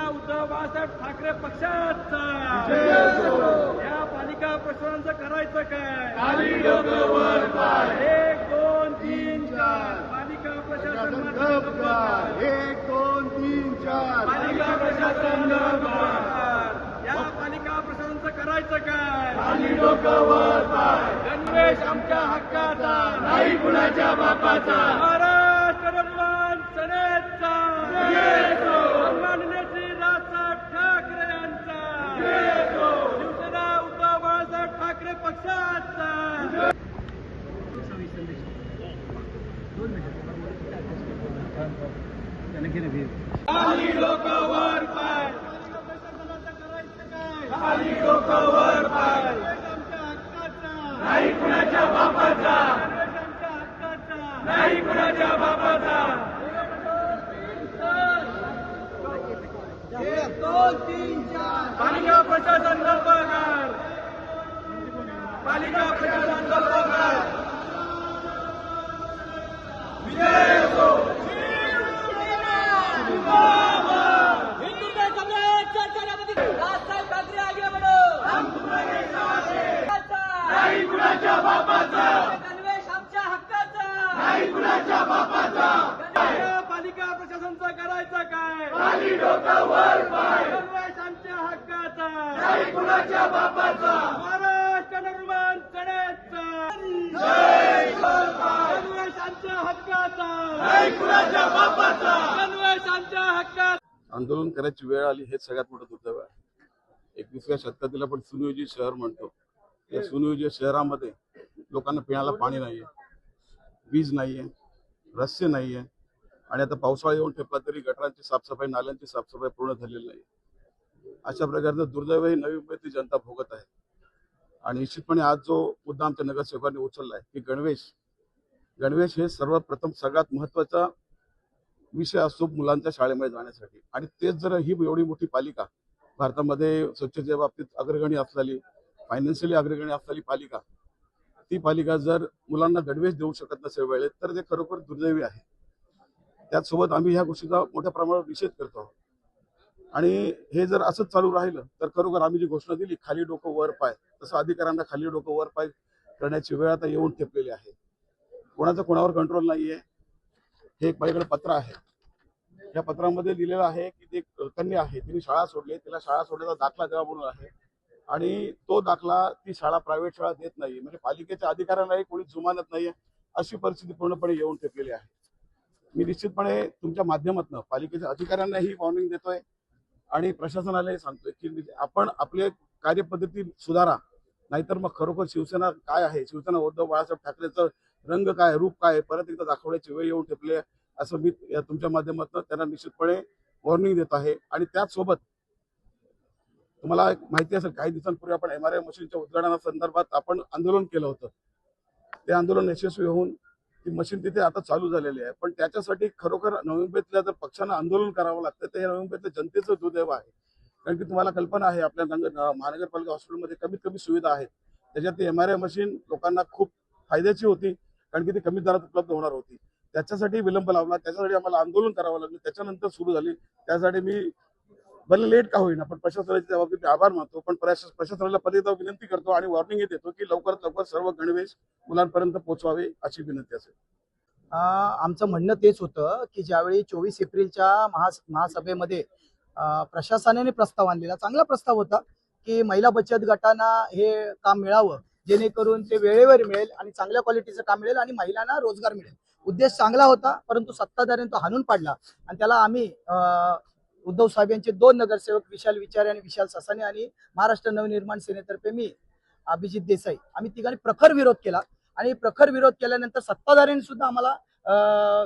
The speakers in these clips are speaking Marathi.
उद्धव बाळासाहेब ठाकरे पक्षाचा या पालिका प्रशासनाचं करायचं काय? खाली डोकं वर पाय. 1 2 3 4 पालिका प्रशासन गपगार. 1 2 3 4 पालिका प्रशासन या पालिका प्रशासनाचं करायचं काय? खाली डोकं वर पाय. गणवेश आमच्या हक्काचा नाही कुणाच्या बापाचा. महाराष्ट्र निर्माण सेनेचा सन्माननीय श्री राजसाहेब ठाकरे यांचा शिवसेना उद्धव बाळासाहेब ठाकरे पक्षाचा खाली डोकं वर पाय. खाली डोकं वर पाय. नाही कुणाच्या बापाचा. नाही कुणाच्या बापाचा. 1 2 3 4 पालिका प्रशासन गप्पगार. पालिका प्रशासन गप्पगार. विजय असो. नाही कुणाच्या बापाचा. गणवेश आमच्या हक्काचा. नाही कुणाच्या बापाचा. पालिका प्रशासनचं करायचं काय? खाली डोकं वर पाय. गणवेश आमच्या हक्काचा. नाही कुणाच्या बापाचा. महाराष्ट्र निर्माण सेनेचा जय जवान. गणवेश आमच्या हक्काचा. नाही कुणाच्या बापाचा. गणवेश आमच्या हक्काचा. आंदोलन करायची वेळ आली हे सगळ्यात मोठं दुर्दैव आहे. 21व्या शतकातील आपण सुनियोजित शहर म्हणतो. या सुनियोजित शहरामध्ये लोकांना पिण्याला पाणी नाहीये, वीज नाहीये, रस्ते नाहीये आणि आता पावसाळा येऊन ठेपला तरी गटारांची साफसफाई, नाल्यांची साफसफाई पूर्ण झालेली नाही. अशा प्रकारचं दुर्दैव ही नवी मुंबईतली जनता भोगत आहे. आणि निश्चितपणे आज जो मुद्दा आमच्या नगरसेवकांनी उचलला आहे की गणवेश हे सर्वप्रथम सगळ्यात महत्वाचा विषय असतो मुलांच्या शाळेमध्ये जाण्यासाठी. आणि तेच जर ही एवढी मोठी पालिका भारतामध्ये स्वच्छतेच्या बाबतीत अग्रगणी असलेली, फायनान्शियली अग्रगणी असलेली पालिका, ती पालिका जर मुलांना गणवेश देऊ शकत नसेल वेळेत तर ते खरोखर दुर्दैवी आहे. त्याचसोबत आम्ही ह्या गोष्टीचा मोठ्या प्रमाणावर निषेध करतो आहोत. आणि हे जर असंच चालू राहिलं तर खरोखर आम्ही जी घोषणा दिली खाली डोकं वर पाय, तसं अधिकाऱ्यांना खाली डोकं वर पाय करण्याची वेळ आता येऊन ठेपलेली आहे. कोणाचा कोणावर कंट्रोल नाहीये. हे एक माझ्याकडे पत्र आहे. या पत्रामध्ये लिहिलेलं आहे की ते कन्या आहे, तिने शाळा सोडली, तिला शाळा सोडण्याचा दाखला द्यावा म्हणून आहे. आणि तो दाखला ती शाळा प्रायव्हेट शाळा देत नाही, म्हणजे पालिकेच्या अधिकाऱ्यांनाही कोणी जुमानत नाहीये. अशी परिस्थिती पूर्णपणे येऊन ठेपलेली आहे. मी निश्चितपणे तुमच्या माध्यमातून पालिकेच्या अधिकाऱ्यांनाही वॉर्निंग देतोय आणि प्रशासनालाही सांगतोय की आपण आपले कार्यपद्धती सुधारा, नाहीतर मग खरोखर शिवसेना काय आहे, शिवसेना उद्धव बाळासाहेब ठाकरेचं रंग काय, रूप काय, परत एकदा दाखवण्याची वेळ येऊन ठेपली आहे असं मी तुमच्या माध्यमातून त्यांना निश्चितपणे वॉर्निंग देत आहे. आणि त्याचसोबत तुम्हाला एक माहिती असेल, काही दिवसांपूर्वी आपण MRI मशीनच्या उद्घाटनासंदर्भात आपण आंदोलन केलं होतं. ते आंदोलन यशस्वी होऊन ती मशीन तिथे आता चालू झालेली आहे. पण त्याच्यासाठी खरोखर नवी मुंबईतल्या जर पक्षांना आंदोलन करावं लागतं तर हे नवी मुंबईतल्या जनतेचं दुर्दैव आहे. कारण की तुम्हाला कल्पना आहे आपल्या महानगरपालिका हॉस्पिटलमध्ये कमीत कमी सुविधा आहेत. त्याच्यात ती MRI मशीन लोकांना खूप फायद्याची होती कारण की ती कमी दरात उपलब्ध होणार होती. त्याच्यासाठी विलंब लावला, त्याच्यासाठी आम्हाला आंदोलन करावं लागलं, त्याच्यानंतर सुरू झाली. त्यासाठी मी भले लेट का होईना पण प्रशासनाच्या बाबतीत आभार मानतो. पण प्रशासनाला परत एकदा विनंती करतो आणि वॉर्निंग देतो की लवकरात लवकर सर्व गणवेश मुलांपर्यंत पोहोचवावे अशी विनंती असेल. आमचं म्हणणं तेच होतं की ज्यावेळी 24 एप्रिलच्या महासभेमध्ये प्रशासनाने प्रस्ताव आणलेला चांगला प्रस्ताव होता की महिला बचत गटांना हे काम मिळावं, जेणेकरून ते वेळेवर मिळेल आणि चांगल्या क्वालिटीचं काम मिळेल आणि महिलांना रोजगार मिळेल. उद्देश चांगला होता, परंतु सत्ताधाऱ्यांनी तो हाणून पाडला आणि त्याला आम्ही उद्धव साहेब यांचे 2 नगरसेवक विशाल विचारे आणि विशाल ससाने आणि महाराष्ट्र नवनिर्माण सेनेतर्फे मी अभिजित देसाई आम्ही तिघांनी प्रखर विरोध केला. आणि प्रखर विरोध केल्यानंतर सत्ताधाऱ्यांनी सुद्धा आम्हाला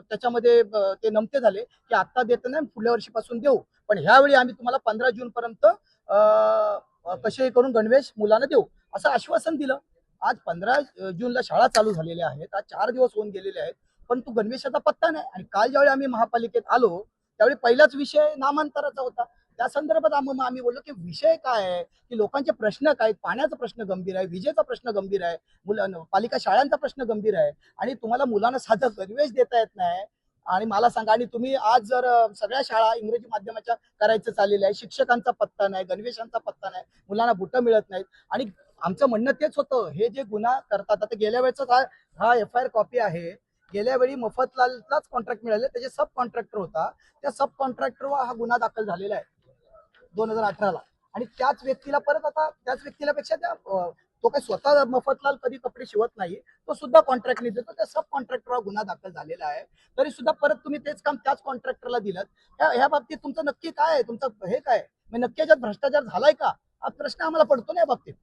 त्याच्यामध्ये ते नमते झाले की आता देत नाही, पुढल्या वर्षीपासून देऊ, पण ह्यावेळी आम्ही तुम्हाला 15 जून पर्यंत कसे करून गणवेश मुलांना देऊ असं आश्वासन दिलं. आज 15 जूनला शाळा चालू झालेल्या आहेत, आज 4 दिवस होऊन गेलेले आहेत, पण तो गणवेशाचा पत्ता नाही. आणि काल ज्यावेळी आम्ही महापालिकेत आलो त्यावेळी पहिलाच विषय नामांतराचा होता. त्या संदर्भात आम्ही बोललो की विषय काय आहे, की लोकांचे प्रश्न काय, पाण्याचा प्रश्न गंभीर आहे, विजेचा प्रश्न गंभीर आहे, मुलांना पालिका शाळांचा प्रश्न गंभीर आहे आणि तुम्हाला मुलांना साधं गणवेश देता येत नाही. आणि मला सांगा, आणि तुम्ही आज जर सगळ्या शाळा इंग्रजी माध्यमाच्या करायचं चाललेलं आहे, शिक्षकांचा पत्ता नाही, गणवेशांचा पत्ता नाही, मुलांना बुटं मिळत नाहीत. आणि आमचं म्हणणं तेच होतं, हे जे गुन्हा करतात, आता गेल्या वेळेचा हा FIR कॉपी आहे. गेल्या वेळी मफतलाललाच कॉन्ट्रॅक्ट मिळाले, त्याचे सब कॉन्ट्रॅक्टर होता, त्या सब कॉन्ट्रॅक्टरवर हा गुन्हा दाखल झालेला आहे 2018ला. आणि त्याच व्यक्तीला परत आता त्याच व्यक्तीला पेक्षा तो काही स्वतः मफतलाल कधी कपडे शिवत नाही, तो सुद्धा कॉन्ट्रॅक्टने देतो, त्या सब कॉन्ट्रॅक्टरवर गुन्हा दाखल झालेला आहे. तरी सुद्धा परत तुम्ही तेच काम त्याच कॉन्ट्रॅक्टरला दिलं. ह्या बाबतीत तुमचं नक्की काय आहे, तुमचं हे काय म्हणजे नक्की याच्यात भ्रष्टाचार झालाय का, हा प्रश्न आम्हाला पडतो ना या बाबतीत.